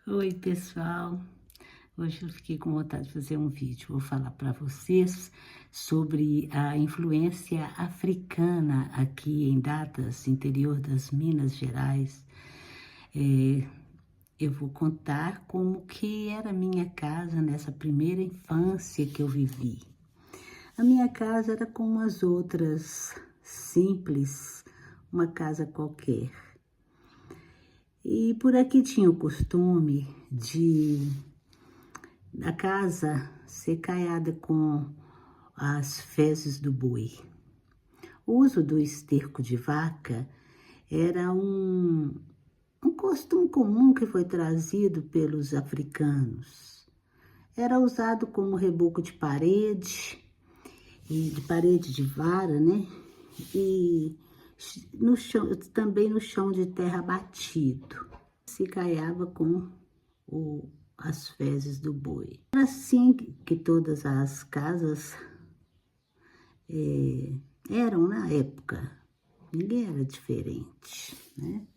Oi, pessoal. Hoje eu fiquei com vontade de fazer um vídeo. Vou falar para vocês sobre a influência africana aqui em Datas, interior das Minas Gerais. É, eu vou contar como que era a minha casa nessa primeira infância que eu vivi. A minha casa era como as outras, simples, uma casa qualquer. E por aqui tinha o costume de a casa ser caiada com as fezes do boi. O uso do esterco de vaca era um costume comum que foi trazido pelos africanos. Era usado como reboco de parede, e de parede de vara, né? E no chão, também no chão de terra batido. Se caiava com as fezes do boi. Era assim que todas as casas eram na época. Ninguém era diferente, né?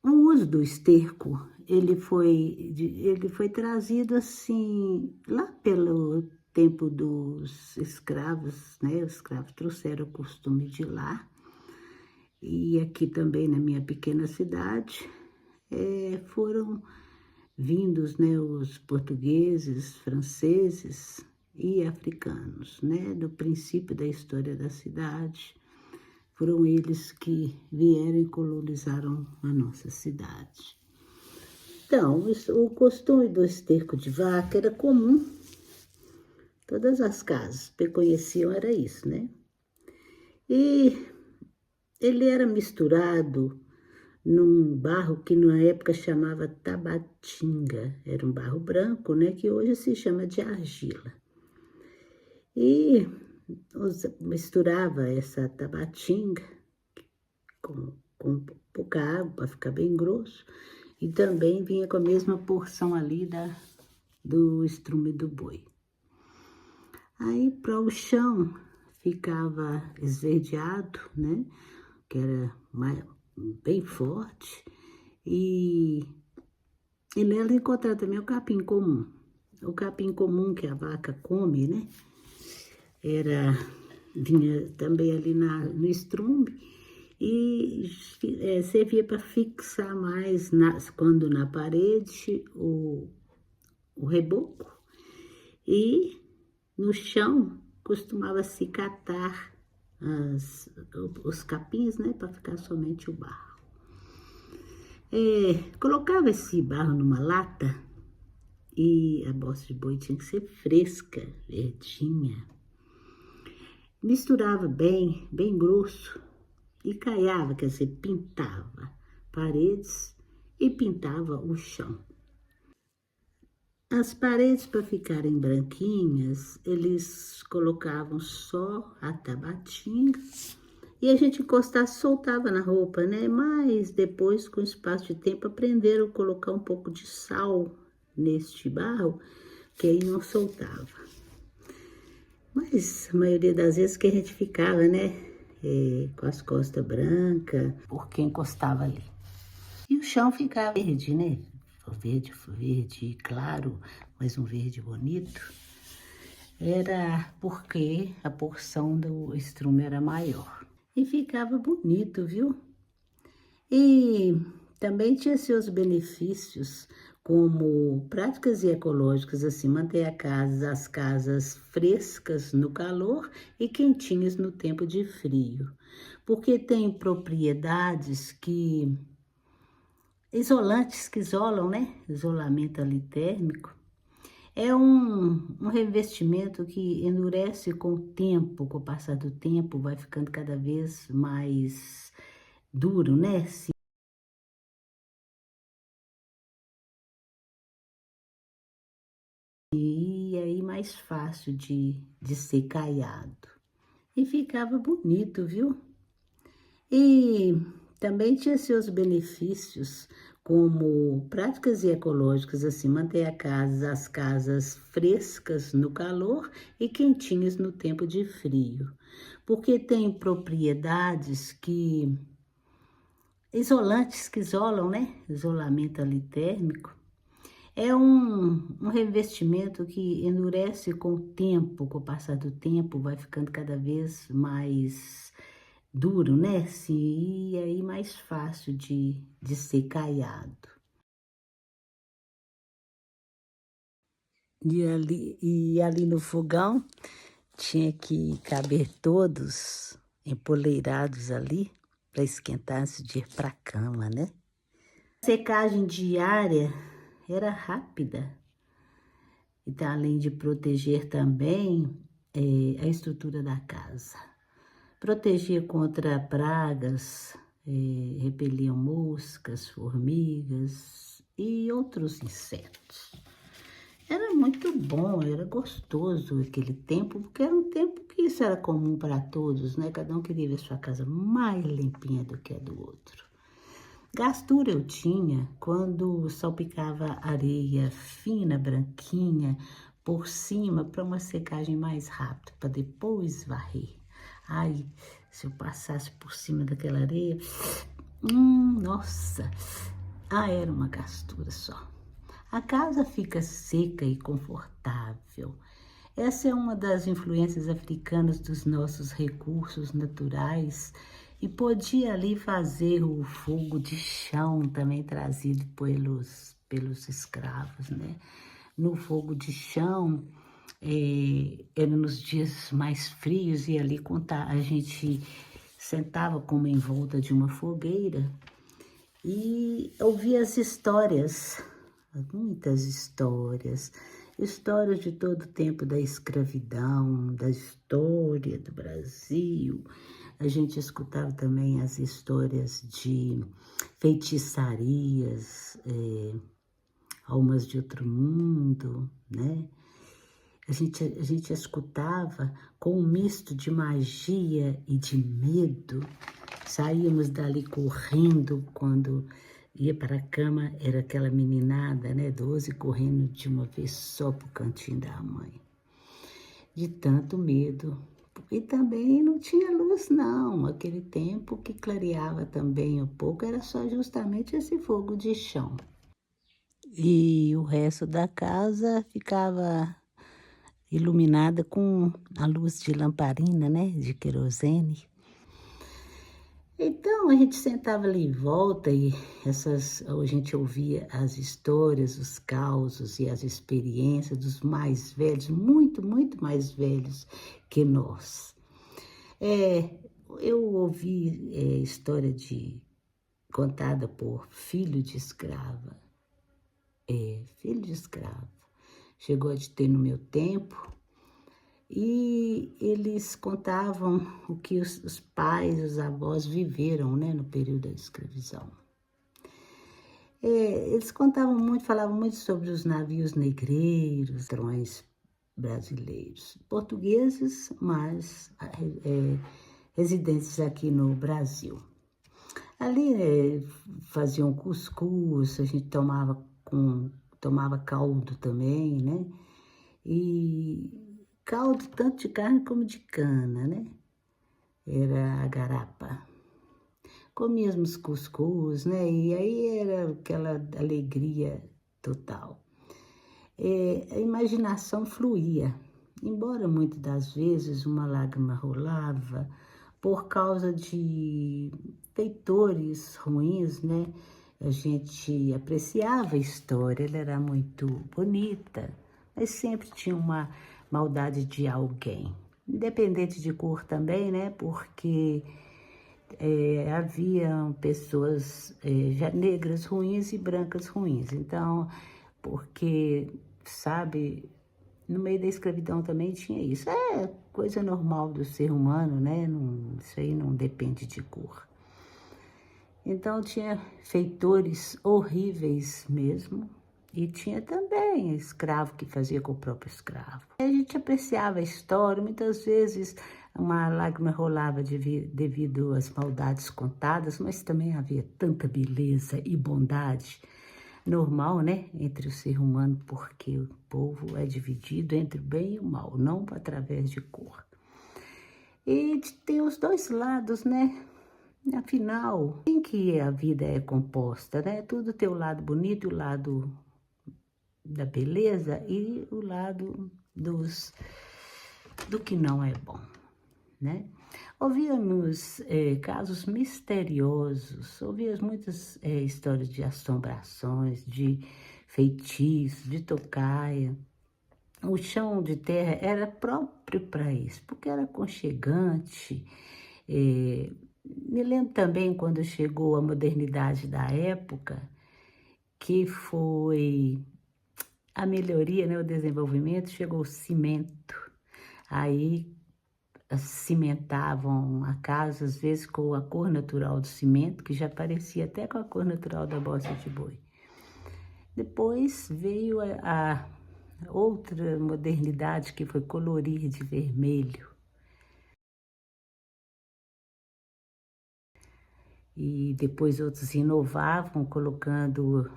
O uso do esterco, ele foi trazido assim, lá pelo tempo dos escravos, né? Os escravos trouxeram o costume de lá. E aqui também na minha pequena cidade, foram vindos, né, os portugueses, franceses e africanos, né, do princípio da história da cidade. Foram eles que vieram e colonizaram a nossa cidade. Então, o costume do esterco de vaca era comum. Todas as casas que conheciam era isso, né? E ele era misturado num barro que na época chamava tabatinga. Era um barro branco, né, que hoje se chama de argila. E misturava essa tabatinga com pouca água para ficar bem grosso. E também vinha com a mesma porção ali do estrume do boi. Aí para o chão ficava esverdeado, né, que era bem forte. E nela encontrar também o capim comum. O capim comum que a vaca come, né? Vinha também ali no estrume e servia para fixar mais, quando na parede, o reboco. E no chão costumava-se catar os capins, né? Para ficar somente o barro. Colocava esse barro numa lata e a bosta de boi tinha que ser fresca, verdinha. Misturava bem, bem grosso e caiava, quer dizer, pintava paredes e pintava o chão. As paredes, para ficarem branquinhas, eles colocavam só a tabatinga e a gente encostasse, soltava na roupa, né? Mas depois, com o espaço de tempo, aprenderam a colocar um pouco de sal neste barro, que aí não soltava. Mas a maioria das vezes que a gente ficava, né? Com as costas brancas, porque encostava ali. E o chão ficava verde, né? Verde claro, mas um verde bonito. Era porque a porção do estrume era maior. E ficava bonito, viu? E também tinha seus benefícios, como práticas e ecológicas, assim, manter as casas frescas no calor e quentinhas no tempo de frio. Porque tem propriedades isolantes que isolam, né? Isolamento ali térmico. É um revestimento que endurece com o tempo, com o passar do tempo, vai ficando cada vez mais duro, né? E aí mais fácil de ser caiado. E ficava bonito, viu? E também tinha seus benefícios, como práticas e ecológicas, assim, manter as casas frescas no calor e quentinhas no tempo de frio. Porque tem propriedades que isolantes que isolam, né? Isolamento ali térmico. É um revestimento que endurece com o tempo, com o passar do tempo, vai ficando cada vez mais duro, né? Sim, e aí mais fácil de ser caiado. E ali no fogão tinha que caber todos empoleirados ali para esquentar antes de ir para a cama, né? A secagem diária era rápida. Então, além de proteger também a estrutura da casa. Protegia contra pragas, repeliam moscas, formigas e outros insetos. Era muito bom, era gostoso aquele tempo, porque era um tempo que isso era comum para todos, né? Cada um queria ver sua casa mais limpinha do que a do outro. Gastura eu tinha quando salpicava areia fina, branquinha, por cima para uma secagem mais rápida, para depois varrer. Ai, se eu passasse por cima daquela areia, nossa, era uma gastura só. A casa fica seca e confortável. Essa é uma das influências africanas dos nossos recursos naturais e podia ali fazer o fogo de chão também trazido pelos escravos, né? No fogo de chão, era nos dias mais frios e ali a gente sentava como em volta de uma fogueira e ouvia as histórias, muitas histórias, histórias de todo o tempo da escravidão, da história do Brasil. A gente escutava também as histórias de feitiçarias, almas de outro mundo, né? A gente escutava com um misto de magia e de medo. Saíamos dali correndo quando ia para a cama, era aquela meninada, né? 12 correndo de uma vez só pro cantinho da mãe. De tanto medo. E também não tinha luz, não. Aquele tempo que clareava também um pouco era só justamente esse fogo de chão. E o resto da casa ficava iluminada com a luz de lamparina, né? De querosene. Então a gente sentava ali em volta e a gente ouvia as histórias, os causos e as experiências dos mais velhos, muito, muito mais velhos que nós. Eu ouvi história contada por filho de escrava. Filho de escravo. Chegou a ter no meu tempo. E eles contavam o que os pais, os avós viveram, né, no período da escravidão. Eles contavam muito, falavam muito sobre os navios negreiros, patrões brasileiros, portugueses, mas residentes aqui no Brasil. Ali faziam cuscuz, a gente tomava caldo também, né? E caldo tanto de carne como de cana, né? Era a garapa. Comíamos cuscuz, né? E aí era aquela alegria total. A imaginação fluía, embora muitas das vezes uma lágrima rolava por causa de feitores ruins, né? A gente apreciava a história, ela era muito bonita, mas sempre tinha uma maldade de alguém. Independente de cor também, né? Porque havia pessoas já negras ruins e brancas ruins. Então, porque, sabe, no meio da escravidão também tinha isso. É coisa normal do ser humano, né? Não, isso aí não depende de cor. Então, tinha feitores horríveis mesmo. E tinha também escravo que fazia com o próprio escravo. A gente apreciava a história, muitas vezes uma lágrima rolava devido às maldades contadas, mas também havia tanta beleza e bondade normal, né, entre o ser humano, porque o povo é dividido entre o bem e o mal, não através de cor. E tem os dois lados, né? Afinal, assim que a vida é composta, né? Tudo tem o lado bonito, o lado da beleza e o lado do que não é bom, né? Ouvíamos casos misteriosos, ouvíamos muitas histórias de assombrações, de feitiços, de tocaia. O chão de terra era próprio para isso, porque era aconchegante. Me lembro também quando chegou a modernidade da época, que foi a melhoria, né, o desenvolvimento, chegou o cimento. Aí cimentavam a casa, às vezes com a cor natural do cimento, que já parecia até com a cor natural da bosta de boi. Depois veio a outra modernidade, que foi colorir de vermelho. E depois outros inovavam, colocando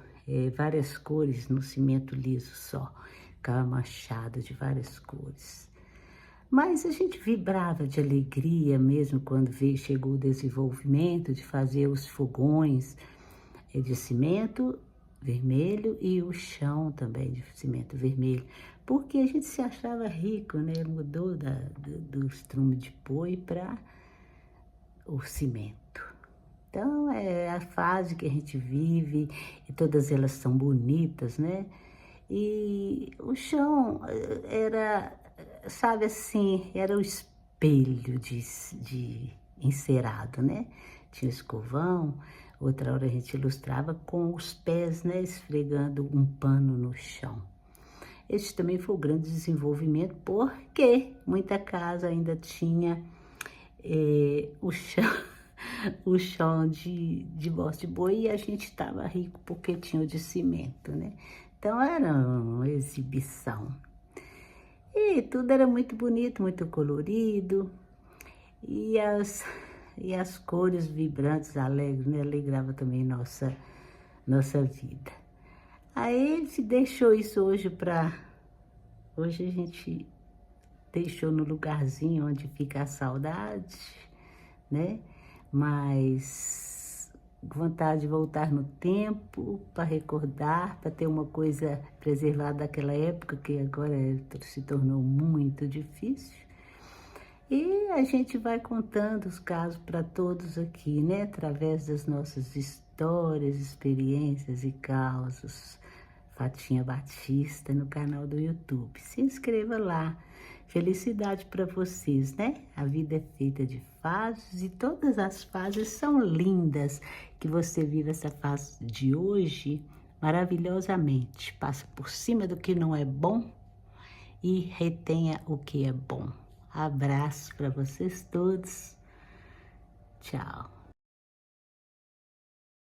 várias cores no cimento liso só. Ficava manchado de várias cores. Mas a gente vibrava de alegria mesmo quando chegou o desenvolvimento de fazer os fogões de cimento vermelho e o chão também de cimento vermelho, porque a gente se achava rico, né? Mudou do estrume de boi para o cimento. Então é a fase que a gente vive e todas elas são bonitas, né? E o chão era, sabe assim, era o espelho de encerado, né? Tinha escovão, outra hora a gente ilustrava com os pés, né? Esfregando um pano no chão. Esse também foi o grande desenvolvimento, porque muita casa ainda tinha o chão, o chão de bosta de boi e a gente estava rico porque tinha o de cimento, né? Então era uma exibição. E tudo era muito bonito, muito colorido. E as cores vibrantes, alegres, né? Alegrava também nossa vida. Aí ele se deixou isso hoje para... Hoje a gente deixou no lugarzinho onde fica a saudade, né? Mas vontade de voltar no tempo para recordar, para ter uma coisa preservada daquela época que agora se tornou muito difícil. E a gente vai contando os casos para todos aqui, né? Através das nossas histórias, experiências e causos. Fatinha Batista no canal do YouTube. Se inscreva lá. Felicidade para vocês, né? A vida é feita de fases e todas as fases são lindas. Que você viva essa fase de hoje maravilhosamente. Passa por cima do que não é bom e retenha o que é bom. Abraço para vocês todos. Tchau.